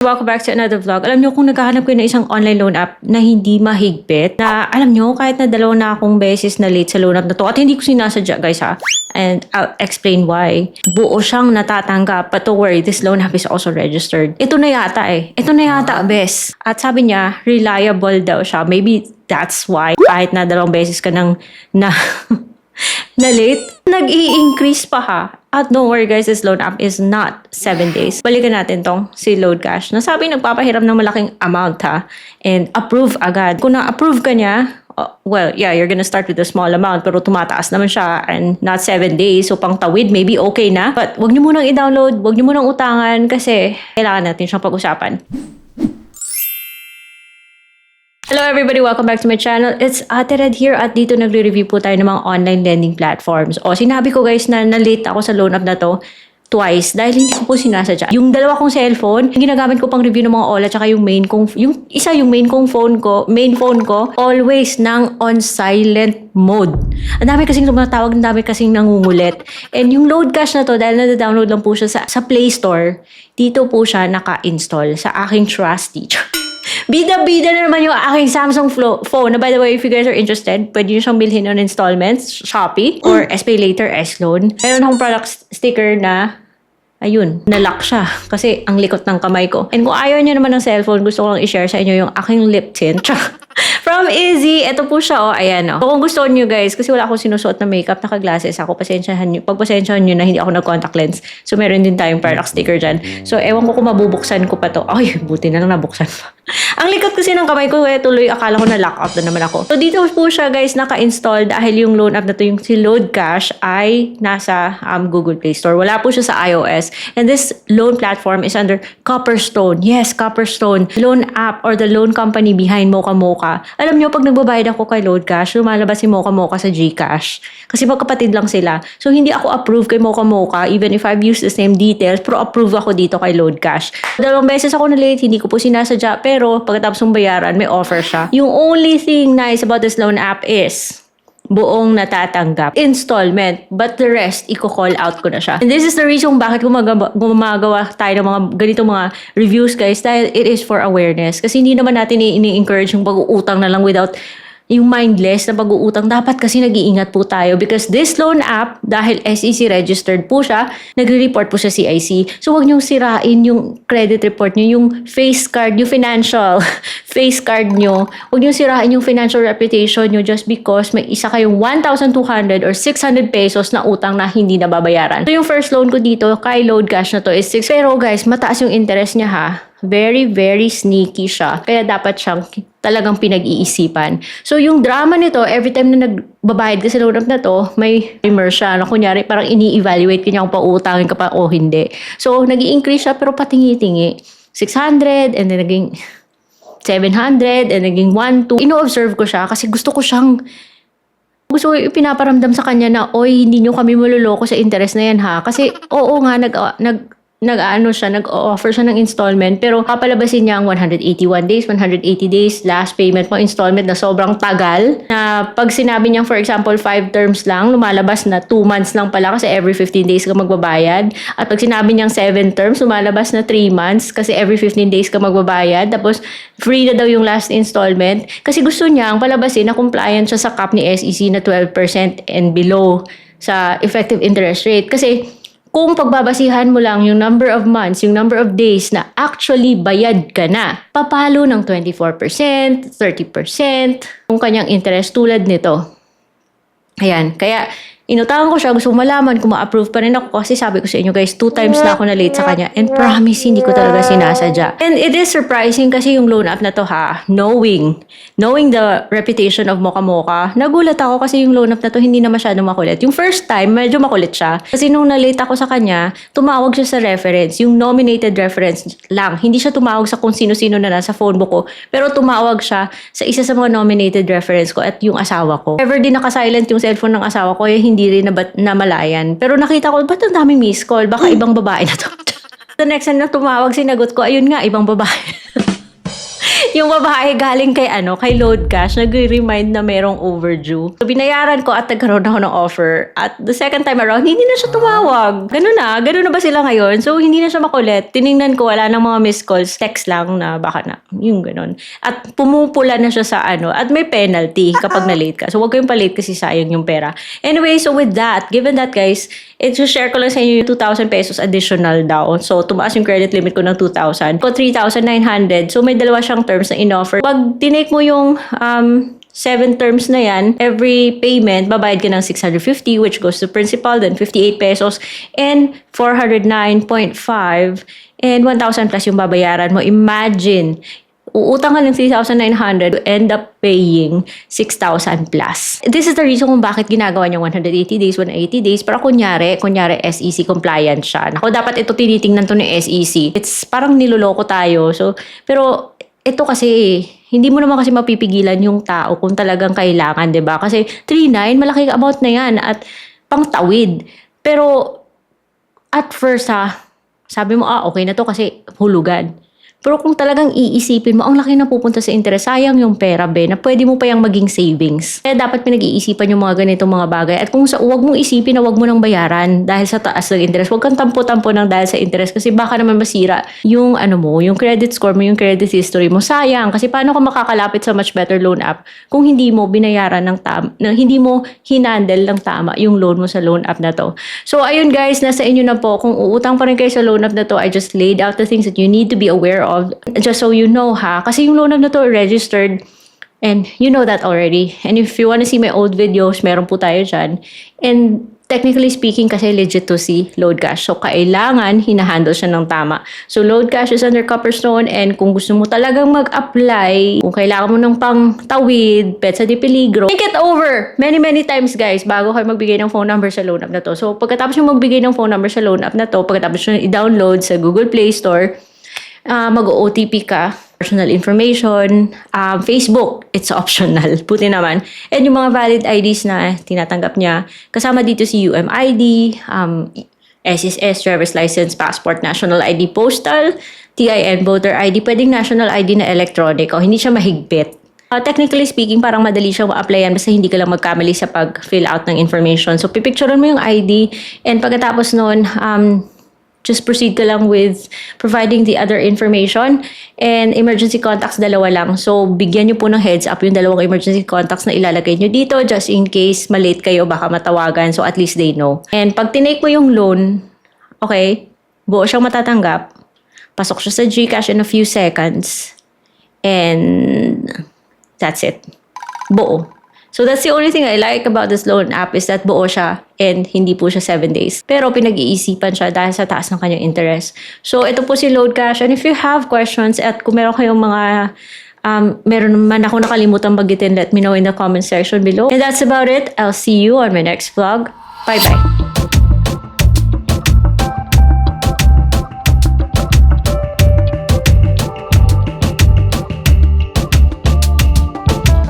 Welcome back to another vlog. Alam nyo, kung naghahanap ko ng isang online loan app na hindi mahigpit, na alam nyo, kahit na dalawa na akong beses na late sa loan app na to, at hindi ko sinasadya guys ha, and I'll explain why. Buo siyang natatanggap, but don't worry, this loan app is also registered. Ito na yata Ito na yata, bes. At sabi niya, reliable daw siya. Maybe that's why, kahit na dalawang beses ka nang na late, nag-i-increase pa ha. At don't worry guys, this loan app is not 7 days. Balikan natin tong si Load Cash. Nasabi nagpapahiram ng malaking amount ha. And approve agad. Kung na-approve ka niya, well, yeah, you're gonna start with a small amount pero tumataas naman siya and not 7 days. So pang tawid, maybe okay na. But wag niyo munang i-download, wag niyo munang utangan kasi kailangan natin siyang pag-usapan. Hello everybody! Welcome back to my channel. It's Ate Red here at dito nagre-review po tayo ng mga online lending platforms. O sinabi ko guys na na-late ako sa loan app na to twice dahil hindi ko po sinasadya. Yung dalawa kong cellphone, ginagamit ko pang review ng mga OLA tsaka yung main kong phone ko, always nang on silent mode. Ang dami kasing tumatawag, ang dami kasing nangungulit. And yung Load Cash na to, dahil na-download lang po siya sa Play Store, dito po siya naka-install sa aking trusty. Bida-bida na naman yung aking Samsung phone. Na by the way, if you guys are interested, pwede nyo siyang bilhin on installments, Shopee, or SPay Later, S-Loan. Meron akong product sticker na, ayun, nalock siya. Kasi ang likot ng kamay ko. And kung ayaw nyo naman ng cellphone, gusto ko lang i-share sa inyo yung aking lip tint. From Easy, ito po siya, oh, ayan, oh. So, kung gusto nyo guys, kasi wala akong sinusuot na makeup, naka-glasses ako, pagpasensyahan nyo na hindi ako nag-contact lens. So, meron din tayong product sticker dyan. So, ewan ko kung mabubuksan ko pa to. Ay, buti na lang nabuksan pa. Ang likot kasi ng kamay ko, tuloy akala ko na lock out na naman ako. So, dito po siya guys, naka-install dahil yung loan app na to, yung si Load Cash, ay nasa Google Play Store. Wala po siya sa iOS. And this loan platform is under Copperstone. Yes, Copperstone. Loan app or the loan company behind Mocha Mocha. Alam nyo, pag nagbabayad ako kay Load Cash, lumalabas si Mocha Mocha sa GCash. Kasi magkapatid lang sila. So, hindi ako approve kay Mocha Mocha, even if I've used the same details, pero approve ako dito kay Load Cash. Dalawang beses ako na late, hindi ko po sinasadya, pero pagkatapos ng bayaran, may offer siya. Yung only thing nice about this loan app is buong natatanggap. Installment. But the rest, i-call out ko na siya. And this is the reason bakit gumagawa tayo ng mga ganitong mga reviews guys, dahil it is for awareness. Kasi hindi naman natin ini-encourage yung pag-uutang na lang without yung mindless na pag-uutang. Dapat kasi nag-iingat po tayo because this loan app, dahil SEC registered po siya, nagre-report po sa CIC. So, huwag niyong sirain yung credit report niyo, yung face card, yung financial face card niyo. Huwag niyong sirain yung financial reputation niyo just because may isa kayong 1,200 or 600 pesos na utang na hindi nababayaran. So, yung first loan ko dito, kay Load Cash na to is 6. Pero guys, mataas yung interest niya ha. Very, very sneaky siya. Kaya dapat siyang talagang pinag-iisipan. So, yung drama nito, every time na nagbabayad ka sa loan app na to, may timer siya. Na kunyari, parang ini-evaluate kanya kung pautangin ka pa o hindi. So, nag-i-increase siya pero patingi-tingi. 600 and then naging 700 and naging 1, 2. Ino-observe ko siya kasi gusto ko ipinaparamdam sa kanya na, oy, hindi nyo kami maluloko sa interest na yan ha. Kasi, oo nga, nag-offer siya ng installment pero papalabasin niya ang 181 days, 180 days, last payment mo installment na sobrang tagal na pag sinabi niya for example 5 terms lang, lumalabas na 2 months lang pala kasi every 15 days ka magbabayad at pag sinabi niyang 7 terms, lumalabas na 3 months kasi every 15 days ka magbabayad tapos free na daw yung last installment kasi gusto niya ang palabasin na compliant siya sa cap ni SEC na 12% and below sa effective interest rate kasi kung pagbabasihan mo lang yung number of months, yung number of days na actually bayad ka na, papalo ng 24%, 30%, yung kanyang interest tulad nito. Ayan, kaya inutangan ko siya, gusto malaman kung ma-approve pa rin ako kasi sabi ko sa inyo guys, 2 times na ako na late sa kanya and promise hindi ko talaga sinasadya. And it is surprising kasi yung loan app na to ha, knowing the reputation of Mocha Mocha, nagulat ako kasi yung loan app na to hindi na masyadong makulit. Yung first time, medyo makulit siya. Kasi nung na-late ako sa kanya, tumawag siya sa reference, yung nominated reference lang. Hindi siya tumawag sa kung sino-sino na nasa phone book ko, pero tumawag siya sa isa sa mga nominated reference ko at yung asawa ko. Ever din naka-silent yung cellphone ng asawa ko, hindi rin namalayan. Pero nakita ko, ba't ang daming miss call? Baka ibang babae na to. The next time na tumawag, sinagot ko, ayun nga, ibang babae. yung babae galing kay kay Load Cash, nagre-remind na merong overdue. So, binayaran ko at nagkaroon ako ng offer. At the second time around, hindi na siya tumawag. Ganun na ba sila ngayon? So, hindi na siya makulit. Tiningnan ko, wala nang mga missed calls. Text lang na baka na, yung ganun. At pumupula na siya sa at may penalty kapag na-late ka. So, wag kayong pa-late kasi sayang yung pera. Anyway, so with that, given that guys, share ko lang sa inyo yung 2,000 pesos additional daw. So, tumaas yung credit limit ko ng 2,000. Ko 3,900. So, may dalawa siyang terms na in-offer. Pag tinake mo yung 7 terms na yan, every payment, babayad ka ng 650, which goes to principal, then 58 pesos, and 409.5, and 1,000 plus yung babayaran mo. Imagine, uutang ka ng 3,900, end up paying 6,000 plus. This is the reason kung bakit ginagawa niya 180 days, 180 days, para kunyari SEC compliant siya. Ako, dapat ito tinitingnan to ni SEC. It's parang niloloko tayo. So, pero ito kasi, hindi mo naman kasi mapipigilan yung tao kung talagang kailangan, 'di ba? Kasi 3,900, malaking amount na yan at pangtawid. Pero at first sabi mo, okay na to kasi hulugan. Pero kung talagang iisipin mo, ang laki na pupunta sa interest, sayang yung pera, na pwede mo pa yung maging savings. Kaya dapat pinag-iisipan yung mga ganitong mga bagay. At kung huwag mong isipin na huwag mo nang bayaran dahil sa taas ng interest, huwag kang tampo-tampo ng dahil sa interest kasi baka naman masira yung yung credit score mo, yung credit history mo. Sayang, kasi paano ka makakalapit sa much better loan app kung hindi mo binayaran ng tama, hindi mo hinandle ng tama yung loan mo sa loan app na to. So ayun guys, nasa inyo na po. Kung uutang pa rin kayo sa loan app na to, I just laid out the things that you need to be aware of. Just so you know kasi yung loan app na to registered and you know that already. And if you wanna see my old videos, meron po tayo dyan. And technically speaking, kasi legit to see Load Cash. So, kailangan hinahandle siya ng tama. So, Load Cash is under Copperstone and kung gusto mo talagang mag-apply, kung kailangan mo ng pang-tawid, petsa di peligro, think it over many times guys bago kayo magbigay ng phone number sa loan app na to. So, pagkatapos yung magbigay ng phone number sa loan app na to, pagkatapos yung i-download sa Google Play Store, mag-OTP ka, personal information, Facebook, it's optional, puti naman. And yung mga valid IDs na tinatanggap niya, kasama dito si UMID, SSS, driver's license, passport, national ID, postal, TIN, voter ID, pwedeng national ID na electronic o hindi siya mahigpit. Technically speaking, parang madali siyang ma-applyan basta hindi ka lang magkamali sa pag-fill out ng information. So, pipicturean mo yung ID and pagkatapos nun, just proceed ka lang with providing the other information and emergency contacts, dalawa lang. So, bigyan nyo po ng heads up yung dalawang emergency contacts na ilalagay nyo dito just in case malate kayo, baka matawagan. So, at least they know. And pag tinake mo yung loan, okay, buo siyang matatanggap. Pasok siya sa GCash in a few seconds. And that's it. Buo. So that's the only thing I like about this loan app is that buo siya and hindi po siya 7 days. Pero pinag-iisipan siya dahil sa taas ng kanyang interest. So ito po si Load Cash. And if you have questions at kung meron kayong mga meron man ako nakalimutan bagitin, let me know in the comment section below. And that's about it. I'll see you on my next vlog. Bye-bye.